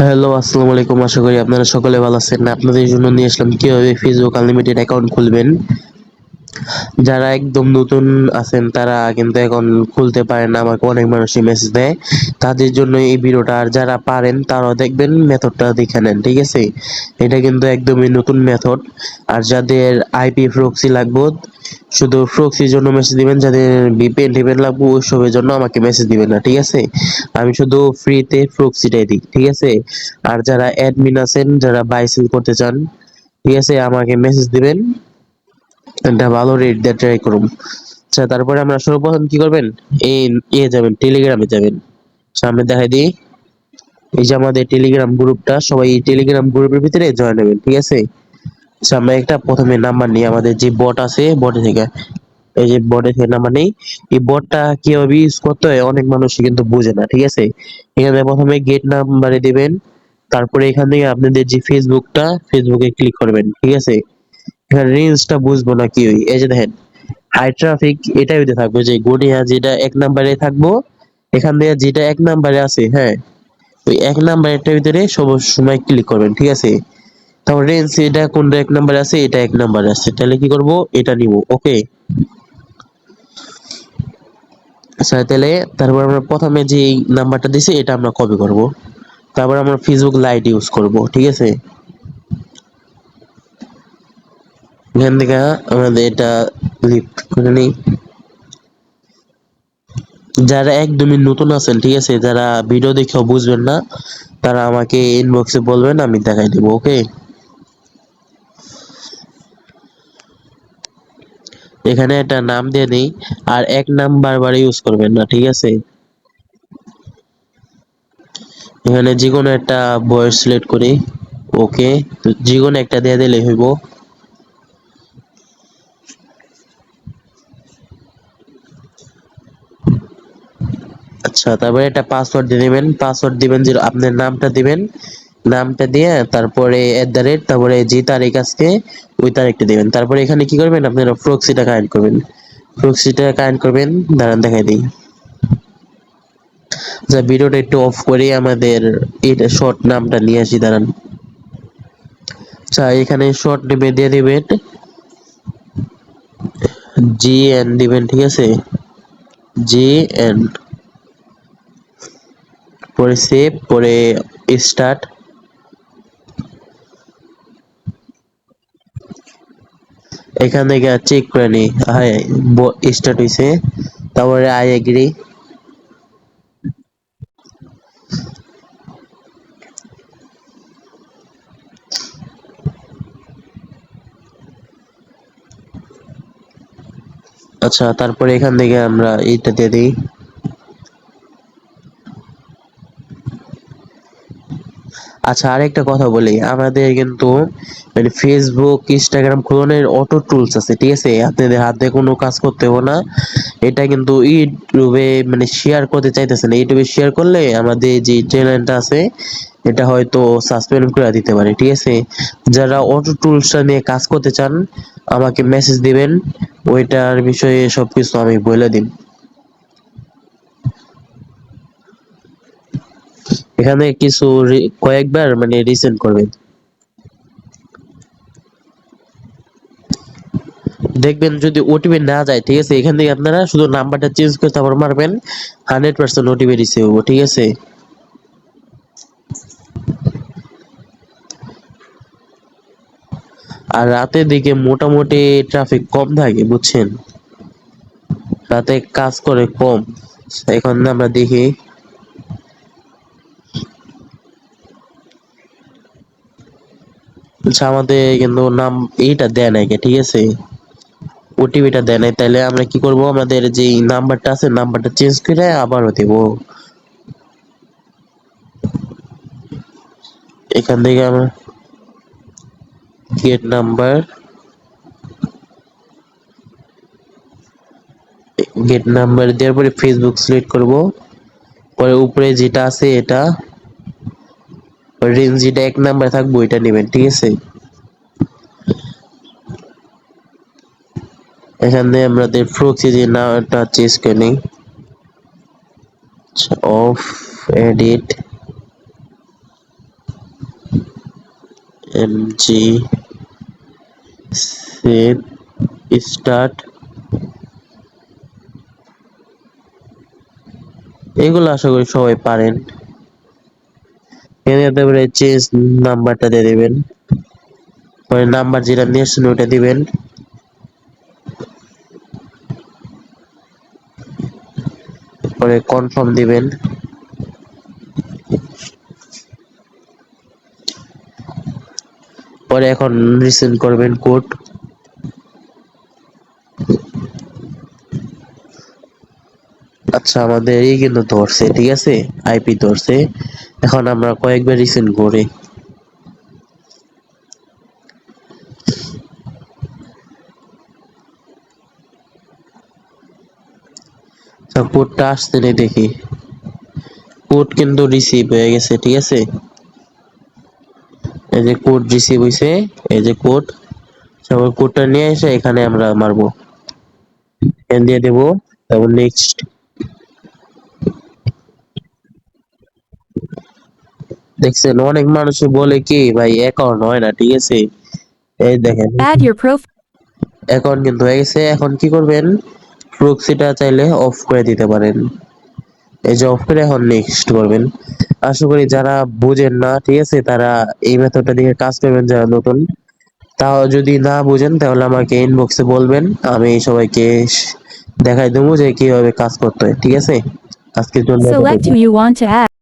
Hello, আসসালামু আলাইকুম। আশা করি আপনারা সকলে ভালো আছেন। আপনাদের জন্য নিয়ে আসলাম কিভাবে ফেসবুক আনলিমিটেড অ্যাকাউন্ট খুলবেন। যারা একদম নতুন আছেন তারা কিন্তু এখন খুলতে পারেন না, আমাকে অনেক মানুষই মেসেজ দেয়। তাদের জন্য এই ভিডিওটা, আর যারা পারেন তারাও দেখবেন, মেথডটা দেখে নেন, ঠিক আছে? এটা কিন্তু একদমই নতুন মেথড। আর যাদের আইপি প্রক্সি লাগবে, শুধু প্রক্সির জন্য মেসেজ দিবেন। যাদের ভিপিএন টিপিএন লাগবে ওইসবের জন্য আমাকে মেসেজ দিবেন না, ঠিক আছে? আমি শুধু ফ্রিতে প্রক্সিটাই দিই, ঠিক আছে? আর যারা অ্যাডমিন আছেন, যারা বাই সেল করতে চান, ঠিক আছে, আমাকে মেসেজ দিবেন। একটা ভালো রেট দিয়ে ট্রাই করুন। আচ্ছা, তারপরে আমরা সর্বপ্রথম কি করবেন, এই যাবেন, টেলিগ্রামে যাবেন। সামনে দেখাই দিই, এই যে আমাদের টেলিগ্রাম গ্রুপটা, সবাই এই টেলিগ্রাম গ্রুপের ভিতরে জয়েন হবেন, ঠিক আছে? আচ্ছা, আমরা একটা প্রথমে নাম্বার নিই, আমাদের যে বট আছে বটে থেকে, এই যে বটে থেকে নাম্বার নেই। এই বটটা কিভাবে ইউজ করতে হয় অনেক মানুষ কিন্তু বুঝে না, ঠিক আছে? এখানে প্রথমে গেট নাম্বারে দিবেন, তারপরে এখান থেকে আপনাদের যে ফেসবুকে ক্লিক করবেন, ঠিক আছে? এখানে রেঞ্জটা বুঝবো না কি, এই যে দেখেন হাই ট্রাফিক, এটা হইতে থাকবে যে গড়িয়া যেটা এক নাম্বারে থাকবো, এখান থেকে যেটা এক নাম্বারে আছে, হ্যাঁ, ওই এক নাম্বারেরটার ভিতরে সব সময় ক্লিক করবেন, ঠিক আছে? তারপর রেঞ্জ এটা কোনটা এক নাম্বারে আছে, এটা এক নাম্বারে আছে, তাহলে কি করব, এটা নিব, ওকে? আচ্ছা, তাহলে তারপর আমরা প্রথমে যে নাম্বারটা দিছি এটা আমরা কপি করব। তারপর আমরা ফেসবুক লাইট ইউজ করব, ঠিক আছে? এখান থেকে আমাদের এটা লিফট করে নিই। যারা একদমই নতুন আছেন, ঠিক আছে, যারা ভিডিও দেখেও বুঝবেন না, তারা আমাকে ইনবক্সে বলবেন, আমি দেখাই দেবো, ওকে? এখানে একটা নাম দিয়ে নেই, আর এক নাম বারবার ইউজ করবেন না, ঠিক আছে? এখানে যে কোনো একটা বয়স সিলেক্ট করি, ওকে? তো যে কোনো একটা দিয়ে দিলে হইব। আচ্ছা, তারপরে একটা পাসওয়ার্ড দিয়ে দিবেন। পাসওয়ার্ড দিবেন, যে আপনার নামটা দিবেন, নামটা দিয়ে তারপরে @ তারপরে যে তারিখ আজকে ওই তারিখটা দিবেন। তারপরে এখানে কি করবেন, আপনারা প্রক্সিটা কানেক্ট করবেন। প্রক্সিটা কানেক্ট করবেন, দাঁড়ান দেখাই দিই। আচ্ছা, ভিডিওটা একটু অফ করে আমাদের এটা শর্ট নামটা নিয়ে আসি, দাঁড়ান। আচ্ছা, এখানে শর্ট নেমে দিয়ে দিবেন GN দিবেন, ঠিক আছে? GN, পরে সেভ, পরে স্টার্ট। এখান থেকে চেক করে নি, হ্যাঁ, স্টার্ট হইছে। তারপরে আই এগ্রি। আচ্ছা, তারপরে এখান থেকে আমরা এইটা দিয়ে দিই। আচ্ছা, আরেকটা কথা বলি, আমাদের কিন্তু মানে ফেসবুক ইনস্টাগ্রাম খোলানোর অটো টুলস আছে, ঠিক আছে? আপনাদের হাতে কোনো কাজ করতে হবে না। এটা কিন্তু ইউটিউবে মানে শেয়ার করতে চাইতেছে না। ইউটিউবে শেয়ার করলে আমাদের যে চ্যানেলটা আছে এটা হয়তো সাসপেন্ড করে দিতে পারে, ঠিক আছে? যারা অটো টুলসটা নিয়ে কাজ করতে চান আমাকে মেসেজ দিবেন, ওইটার বিষয়ে সবকিছু আমি বলে দিন। এখানে কিছু কয়েকবার মানে রিসেন্ড করবেন, দেখবেন যদি ওটিপি না যায়, ঠিক আছে? এখান থেকে আপনারা শুধু নাম্বারটা চেঞ্জ করে তারপর মারবেন, 100% ওটিপি রিসিভ হবো, ঠিক আছে? আর রাতের দিকে মোটামুটি ট্রাফিক কম থাকে, বুঝছেন? রাতে কাজ করে কম। এখন আমরা দেখি। আচ্ছা, আমাদের কিন্তু নাম এইটা দেয় নাই, ঠিক আছে? ওটিপিটা দেয় নাই, তাহলে আমরা কি করব, আমাদের যে নাম্বারটা আছে নাম্বারটা চেঞ্জ করে আবারও দেব। এখান থেকে আমরা গেট নাম্বার, দেওয়ার পরে ফেসবুক সিলেক্ট করব। পরে উপরে যেটা আছে এটা, রেঞ্জ যেটা এক নাম্বার থাকবো এটা নেবেন, ঠিক আছে? এখানে আমাদের প্রক্সি যে নামটা চেঞ্জ করে নিই। Of edit, MG save start, এগুলো আশা করি সবাই পারেন। এখানে তারপরে চেঞ্জ নাম্বারটা দিয়ে দিবেন, পরে নাম্বার যেটা নিয়ে আসছেন ওটা দিবেন, পরে কনফার্ম দিবেন, পরে এখন রিসেন্ড করবেন কোড। আচ্ছা আমাদের এই কিন্তু ধরছে, ঠিক আছে, আইপি ধরছে। এখন আমরা কয়েকবার রিসেন্ড করি। কোডটা আসছে না দেখি, কোড কিন্তু রিসিভ হয়ে গেছে, ঠিক আছে, এই যে কোড রিসিভ হয়েছে, এই যে কোড, সবার কোডটা নিয়ে এসে এখানে আমরা মারবো, এন দিয়ে দেবো, তারপর নেক্সট। দেখছেন অনেক মানুষে বলে কি ভাই অ্যাকাউন্ট হয় না, ঠিক আছে, এই দেখেন Add your profile. অ্যাকাউন্ট কিন্তু হয়ে গেছে। এখন কি করবেন, প্রক্সিটা চাইলে অফ করে দিতে পারেন, এই যে অফ করে এখন নেক্সট করবেন। আশা করি যারা বুঝেন না, ঠিক আছে, তারা এই মেথডটা দিয়ে কাজ করবেন, যারা নতুন। তাও যদি না বুঝেন তাহলে আমাকে ইনবক্সে বলবেন, আমি সবাইকে দেখাই দেবো যে কিভাবে কাজ করতে হয়, ঠিক আছে। আজকের জন্য Select এতটুকু। who you want to add.